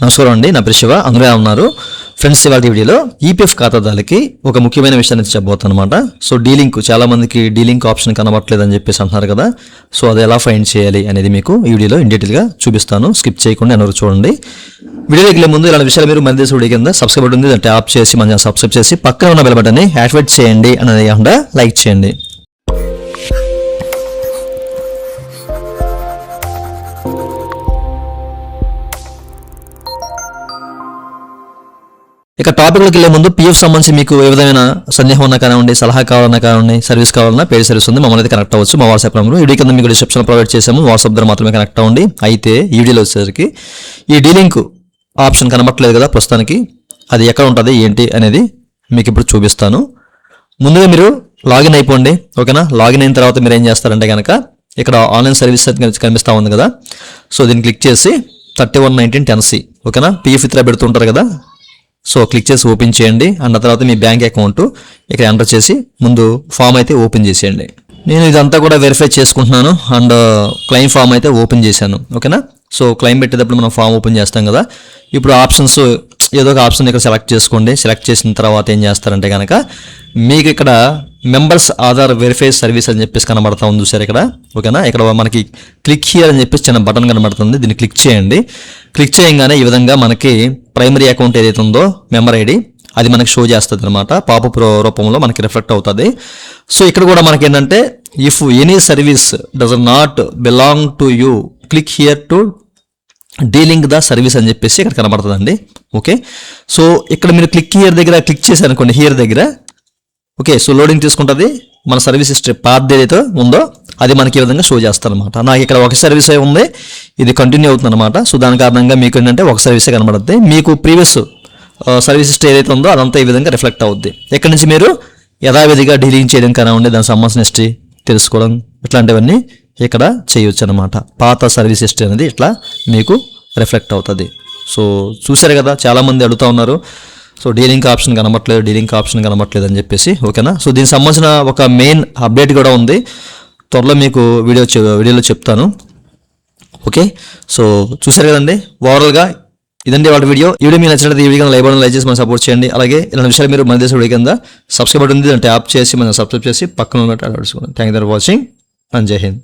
నమస్కారం అండి, నా పేరు శివ. అందరూ ఉన్నారు ఫ్రెండ్స్. ఇవాళ వీడియోలో ఈపీఎఫ్ ఖాతాదారులకి ఒక ముఖ్యమైన విషయాన్ని చెప్పబోతాను అనమాట. సో డీలింక్, చాలా మందికి డీలింక్ ఆప్షన్ కనబట్టలేదు అని చెప్పేసి అంటున్నారు కదా. సో అది ఎలా ఫైండ్ చేయాలి అనేది మీకు ఈ వీడియోలో ఇన్ డీటెయిల్గా చూపిస్తాను. స్కిప్ చేయకుండా ఎవరు చూడండి. వీడియోకి వెళ్ళే ముందు ఇలాంటి విషయాలు మీరు మన దేశ వీడియో కింద సబ్స్క్రైబ్ ఉంది, దాన్ని ట్యాప్ చేసి మన సబ్స్క్రైబ్ చేసి పక్కన ఉన్న బెల్ బటన్ని యాక్టివేట్ చేయండి అనేది కాకుండా లైక్ చేయండి. ఇక టాపిక్లోకి వెళ్ళే ముందు పీఎఫ్ సంబంధించి మీకు ఏ విధమైన సందేహం ఉన్నా కానివ్వండి, సలహా కావాలన్నా కానివ్వండి, సర్వీస్ కావాలన్నా పేడ్ సర్వీస్ ఉంది, మమ్మల్ని అయితే కనెక్ట్ అవ్వచ్చు. మా వాట్సాప్ నెంబర్ వీడియో కింద మీకు డిస్క్రిప్షన్ ప్రొవైడ్ చేసాము. వాట్సాప్ ద్వారా మాత్రమే కనెక్ట్ అవ్వండి. అయితే ఈ వీడియోలో వచ్చేసరికి ఈ డీలింక్ ఆప్షన్ కనబట్టలేదు కదా ప్రస్తుతానికి, అది ఎక్కడ ఉంటుంది ఏంటి అనేది మీకు ఇప్పుడు చూపిస్తాను. ముందుగా మీరు లాగిన్ అయిపోండి, ఓకేనా. లాగిన్ అయిన తర్వాత మీరు ఏం చేస్తారంటే కనుక ఇక్కడ ఆన్లైన్ సర్వీస్ కనిపిస్తూ ఉంది కదా. సో దీన్ని క్లిక్ చేసి 3119 10C, ఓకేనా. పీఎఫ్ విత్డ్రా పెడుతుంటారు కదా. సో క్లిక్ చేసి ఓపెన్ చేయండి. అన్న తర్వాత మీ బ్యాంక్ అకౌంట్ ఇక్కడ ఎంటర్ చేసి ముందు ఫామ్ అయితే ఓపెన్ చేసేయండి. నేను ఇదంతా కూడా వెరిఫై చేసుకుంటున్నాను అండ్ క్లెయిమ్ ఫామ్ అయితే ఓపెన్ చేశాను, ఓకేనా. సో క్లెయిమ్ పెట్టేటప్పుడు మనం ఫామ్ ఓపెన్ చేస్తాం కదా. ఇప్పుడు ఆప్షన్స్ ఏదో ఒక ఆప్షన్ ఇక్కడ సెలెక్ట్ చేసుకోండి. సెలెక్ట్ చేసిన తర్వాత ఏం చేస్తారంటే కనుక మీకు ఇక్కడ మెంబర్స్ ఆధార్ వెరిఫై సర్వీస్ అని చెప్పేసి కనబడతా ఉంది చూసారు ఇక్కడ, ఓకేనా. ఇక్కడ మనకి క్లిక్ హియర్ అని చెప్పేసి చిన్న బటన్ కనబడుతుంది, దీన్ని క్లిక్ చేయండి. క్లిక్ చేయగానే ఈ విధంగా మనకి ప్రైమరీ అకౌంట్ ఏదైతే ఉందో మెంబర్ ఐడి అది మనకి షో చేస్తుంది అనమాట. పాపప్ రూపంలో మనకి రిఫ్లెక్ట్ అవుతుంది. సో ఇక్కడ కూడా మనకి ఏంటంటే if any service does not belong to you click here to delink the service అని చెప్పేసి ఇక్కడ కనబడుతుందండి, ఓకే. సో ఇక్కడ మీరు క్లిక్ హియర్ దగ్గర క్లిక్ చేశారు అనుకోండి, హియర్ దగ్గర, ఓకే. సో లోడింగ్ తీసుకుంటుంది. మన సర్వీస్ హిస్టరీ పాత్ ఏదైతే ఉందో అది మనకి ఈ విధంగా షో చేస్తారు అనమాట. నాకు ఇక్కడ ఒక సర్వీస్ ఉంది, ఇది కంటిన్యూ అవుతుంది అనమాట. సో దాని కారణంగా మీకు ఏంటంటే ఒక సర్వీసే కనబడుతుంది. మీకు ప్రీవియస్ సర్వీస్ హిస్టరీ ఏదైతే ఉందో అదంతా ఈ విధంగా రిఫ్లెక్ట్ అవుద్ది. ఇక్కడ నుంచి మీరు యథావిధిగా డీలింగ్ చేయడం కానివ్వండి, దానికి సంబంధించిన హిస్టరీ తెలుసుకోవడం ఇట్లాంటివన్నీ ఇక్కడ చేయొచ్చు అనమాట. పాత సర్వీస్ హిస్టరీ అనేది ఇట్లా మీకు రిఫ్లెక్ట్ అవుతుంది. సో చూశారు కదా, చాలామంది అడుగుతూ ఉన్నారు. సో డీలింక్ ఆప్షన్ కనబట్టలేదు అని చెప్పేసి, ఓకేనా. సో దీనికి సంబంధించిన ఒక మెయిన్ అప్డేట్ కూడా ఉంది, త్వరలో మీకు వీడియోలో చెప్తాను, ఓకే. సో చూశారు కదండి, ఓవరాల్గా ఇదండి వాళ్ళ వీడియో. ఈ వీడియో మీకు నచ్చినట్లయితే ఈ వీడియో లైక్ చేసి మనం సపోర్ట్ చేయండి. అలాగే ఇలాంటి విషయాలు మీరు మన దేశ వీడియో కింద సబ్స్క్రైబ్ ఉంది, దాన్ని ట్యాప్ చేసి మనం సబ్స్క్రైబ్ చేసి పక్కన ఉన్నట్టు అడగడుచుకోండి. Thank you for watching and జై హింద్.